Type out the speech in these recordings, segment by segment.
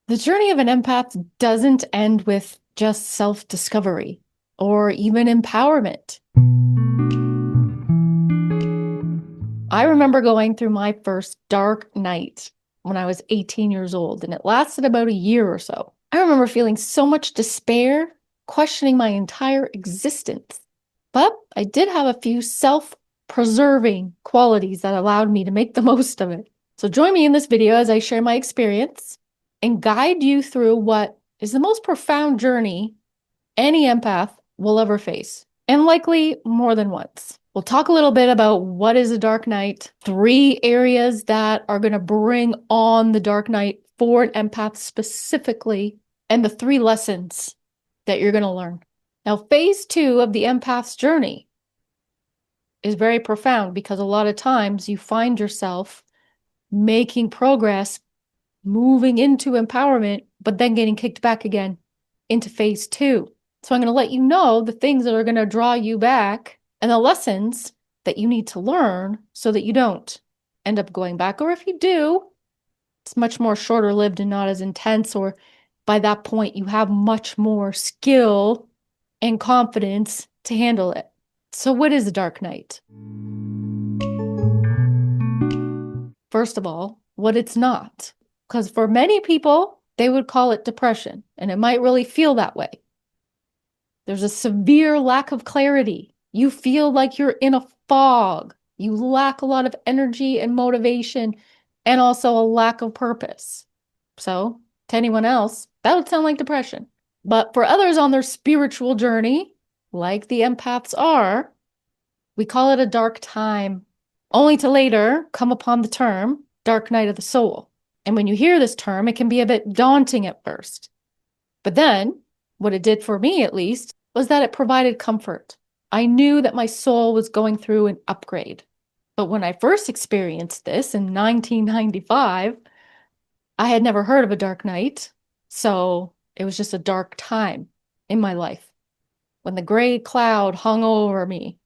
The journey of an empath doesn't end with just self-discovery or even empowerment. I remember going through my first dark night when I was 18 years old, and it lasted about a year or so. I remember feeling so much despair, questioning my entire existence. But I did have a few self-preserving qualities that allowed me to make the most of it. So join me in this video as I share my experience and guide you through what is the most profound journey any empath will ever face, and likely more than once. We'll talk a little bit about what is a dark night, 3 areas that are going to bring on the dark night for an empath specifically, and the 3 lessons that you're going to learn. Now, phase 2 of the empath's journey is very profound because a lot of times you find yourself making progress, moving into empowerment, but then getting kicked back again into phase 2. So I'm going to let you know the things that are going to draw you back and the lessons that you need to learn so that you don't end up going back. Or if you do, it's much more shorter lived and not as intense, or by that point you have much more skill and confidence to handle it. So what is a dark night? First of all, what it's not. Because for many people, they would call it depression, and it might really feel that way. There's a severe lack of clarity. You feel like you're in a fog. You lack a lot of energy and motivation, and also a lack of purpose. So, to anyone else, that would sound like depression. But for others on their spiritual journey, like the empaths are, we call it a dark time, only to later come upon the term dark night of the soul. And when you hear this term, it can be a bit daunting at first. But then, what it did for me at least, was that it provided comfort. I knew that my soul was going through an upgrade. But when I first experienced this in 1995, I had never heard of a dark night, so it was just a dark time in my life. When the gray cloud hung over me,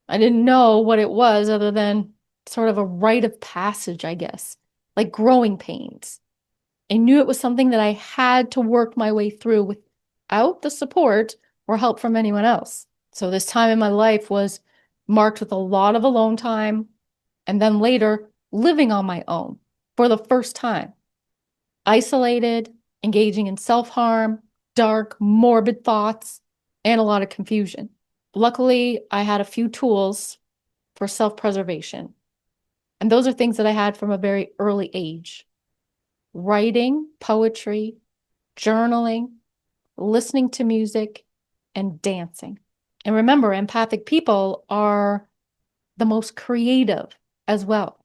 I didn't know what it was other than sort of a rite of passage, I guess, like growing pains. I knew it was something that I had to work my way through without the support or help from anyone else. So this time in my life was marked with a lot of alone time, and then later living on my own for the first time. Isolated, engaging in self-harm, dark, morbid thoughts, and a lot of confusion. Luckily, I had a few tools for self-preservation. And those are things that I had from a very early age. Writing, poetry, journaling, listening to music, and dancing. And remember, empathic people are the most creative as well.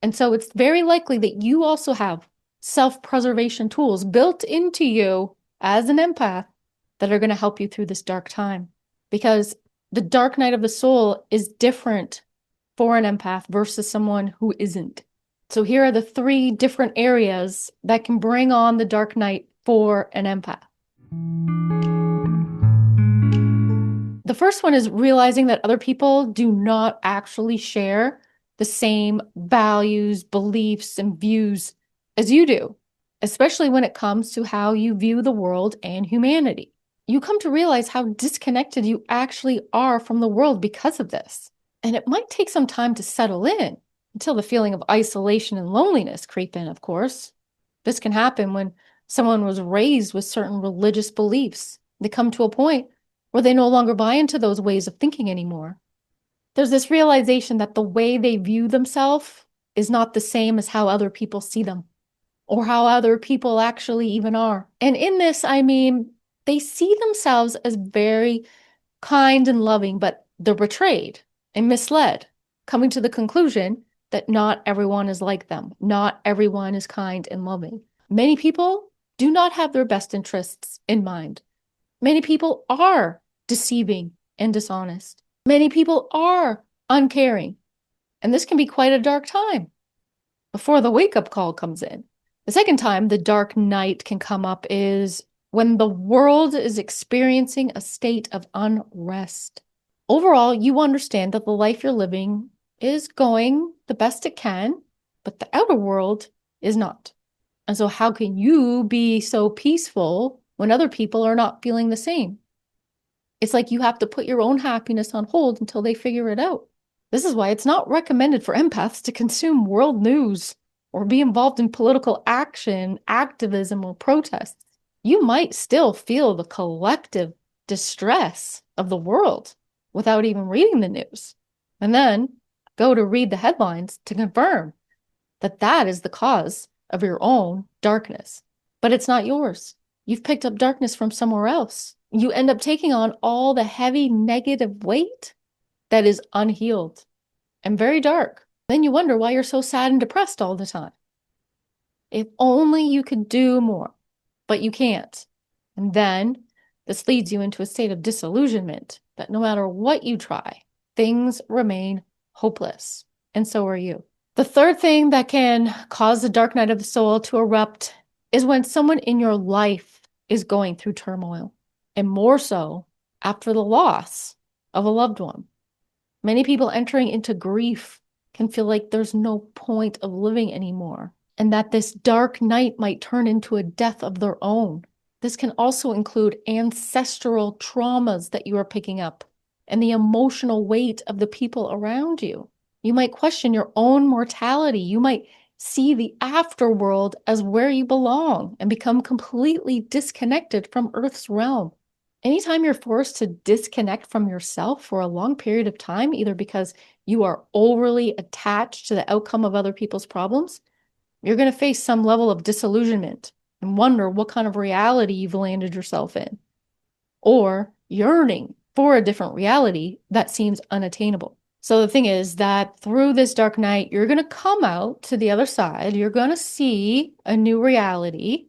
And so it's very likely that you also have self-preservation tools built into you as an empath that are going to help you through this dark time. Because the dark night of the soul is different for an empath versus someone who isn't. So here are the 3 different areas that can bring on the dark night for an empath. The first one is realizing that other people do not actually share the same values, beliefs, and views as you do, especially when it comes to how you view the world and humanity. You come to realize how disconnected you actually are from the world because of this. And it might take some time to settle in until the feeling of isolation and loneliness creep in, of course. This can happen when someone was raised with certain religious beliefs. They come to a point where they no longer buy into those ways of thinking anymore. There's this realization that the way they view themselves is not the same as how other people see them, or how other people actually even are. And in this, I mean, they see themselves as very kind and loving, but they're betrayed and misled, coming to the conclusion that not everyone is like them. Not everyone is kind and loving. Many people do not have their best interests in mind. Many people are deceiving and dishonest. Many people are uncaring. And this can be quite a dark time before the wake-up call comes in. The second time the dark night can come up is when the world is experiencing a state of unrest. Overall, you understand that the life you're living is going the best it can, but the outer world is not. And so how can you be so peaceful when other people are not feeling the same? It's like you have to put your own happiness on hold until they figure it out. This is why it's not recommended for empaths to consume world news or be involved in political action, activism, or protests. You might still feel the collective distress of the world without even reading the news, and then go to read the headlines to confirm that that is the cause of your own darkness. But it's not yours. You've picked up darkness from somewhere else. You end up taking on all the heavy negative weight that is unhealed and very dark. Then you wonder why you're so sad and depressed all the time. If only you could do more, but you can't. And then this leads you into a state of disillusionment that no matter what you try, things remain hopeless. And so are you. The third thing that can cause the dark night of the soul to erupt is when someone in your life is going through turmoil, and more so after the loss of a loved one. Many people entering into grief can feel like there's no point of living anymore, and that this dark night might turn into a death of their own. This can also include ancestral traumas that you are picking up and the emotional weight of the people around you. You might question your own mortality. You might see the afterworld as where you belong and become completely disconnected from Earth's realm. Anytime you're forced to disconnect from yourself for a long period of time, either because you are overly attached to the outcome of other people's problems, you're going to face some level of disillusionment and wonder what kind of reality you've landed yourself in, or yearning for a different reality that seems unattainable. So the thing is that through this dark night, you're going to come out to the other side. You're going to see a new reality,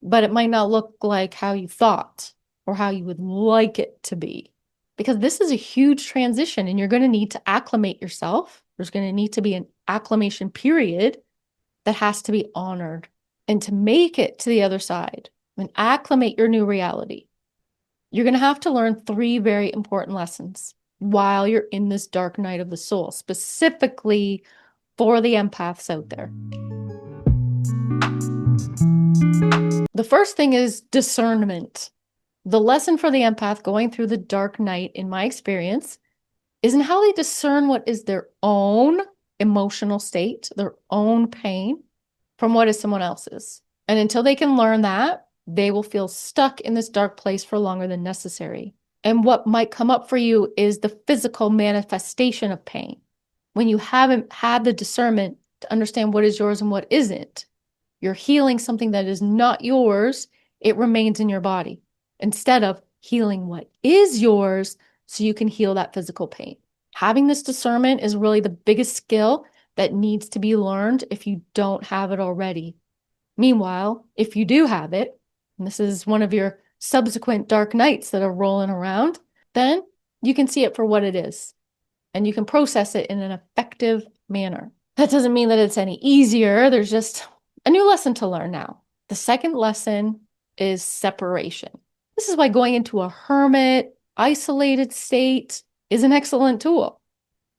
but it might not look like how you thought or how you would like it to be, because this is a huge transition and you're going to need to acclimate yourself. There's going to need to be an acclimation period that has to be honored. And to make it to the other side and acclimate your new reality, you're going to have to learn 3 very important lessons while you're in this dark night of the soul, specifically for the empaths out there. The first thing is discernment. The lesson for the empath going through the dark night, in my experience, is in how they discern what is their own emotional state, their own pain, from what is someone else's. And until they can learn that, they will feel stuck in this dark place for longer than necessary. And what might come up for you is the physical manifestation of pain. When you haven't had the discernment to understand what is yours and what isn't, you're healing something that is not yours, it remains in your body, instead of healing what is yours so you can heal that physical pain. Having this discernment is really the biggest skill that needs to be learned if you don't have it already. Meanwhile, if you do have it, and this is one of your subsequent dark nights that are rolling around, then you can see it for what it is, and you can process it in an effective manner. That doesn't mean that it's any easier. There's just a new lesson to learn now. The second lesson is separation. This is why going into a hermit, isolated state is an excellent tool.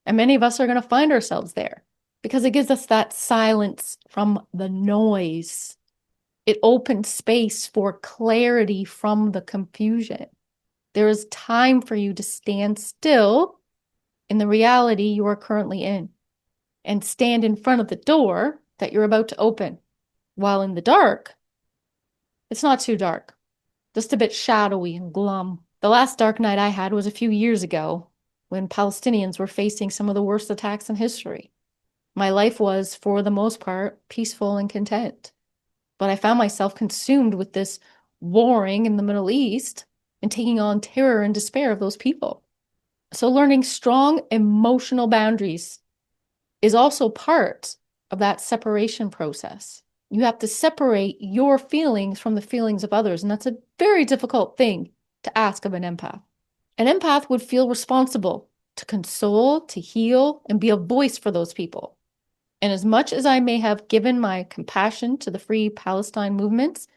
And many of us are going to find ourselves there because it gives us that silence from the noise. It opens space for clarity from the confusion. There is time for you to stand still in the reality you are currently in and stand in front of the door that you're about to open. While in the dark, it's not too dark, just a bit shadowy and glum. The last dark night I had was a few years ago when Palestinians were facing some of the worst attacks in history. My life was, for the most part, peaceful and content. But I found myself consumed with this warring in the Middle East and taking on terror and despair of those people. So learning strong emotional boundaries is also part of that separation process. You have to separate your feelings from the feelings of others, and that's a very difficult thing to ask of an empath. An empath would feel responsible to console, to heal, and be a voice for those people. And as much as I may have given my compassion to the Free Palestine movements,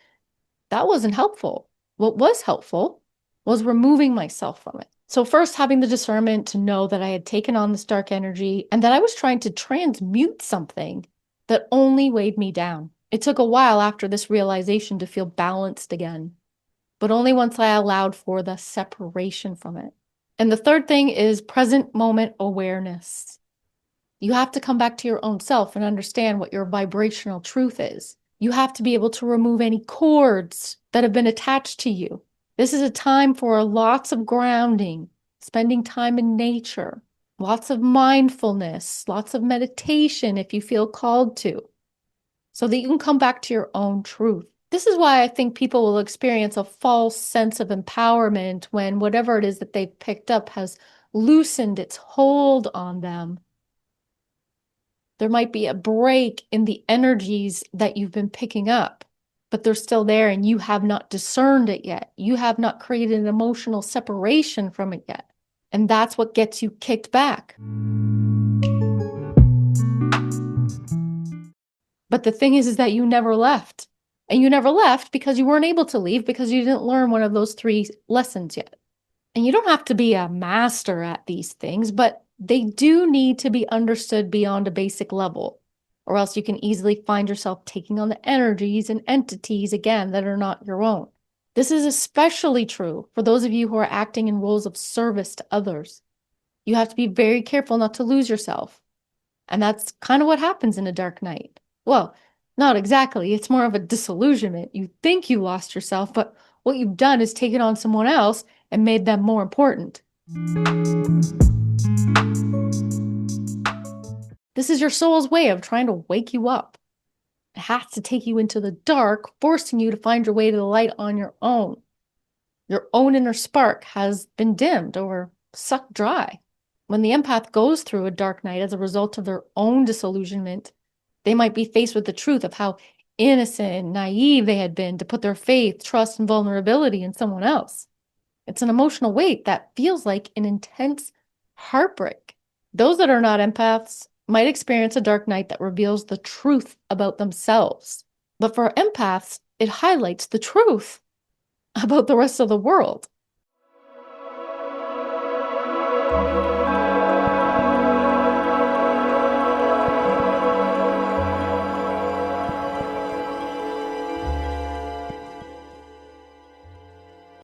that wasn't helpful. What was helpful was removing myself from it. So first, having the discernment to know that I had taken on this dark energy and that I was trying to transmute something that only weighed me down. It took a while after this realization to feel balanced again, but only once I allowed for the separation from it. And the third thing is present moment awareness. You have to come back to your own self and understand what your vibrational truth is. You have to be able to remove any cords that have been attached to you. This is a time for lots of grounding, spending time in nature, lots of mindfulness, lots of meditation if you feel called to, so that you can come back to your own truth. This is why I think people will experience a false sense of empowerment when whatever it is that they've picked up has loosened its hold on them. There might be a break in the energies that you've been picking up, but they're still there and you have not discerned it yet. You have not created an emotional separation from it yet. And that's what gets you kicked back. But the thing is that you never left. And you never left because you weren't able to leave because you didn't learn one of those 3 lessons yet. And you don't have to be a master at these things, but they do need to be understood beyond a basic level, or else you can easily find yourself taking on the energies and entities again that are not your own. This is especially true for those of you who are acting in roles of service to others. You have to be very careful not to lose yourself. And that's kind of what happens in a dark night. Well, not exactly. It's more of a disillusionment. You think you lost yourself, but what you've done is taken on someone else and made them more important. This is your soul's way of trying to wake you up. It has to take you into the dark, forcing you to find your way to the light on your own. Your own inner spark has been dimmed or sucked dry. When the empath goes through a dark night as a result of their own disillusionment, they might be faced with the truth of how innocent and naive they had been to put their faith, trust, and vulnerability in someone else. It's an emotional weight that feels like an intense heartbreak. Those that are not empaths might experience a dark night that reveals the truth about themselves. But for empaths, it highlights the truth about the rest of the world.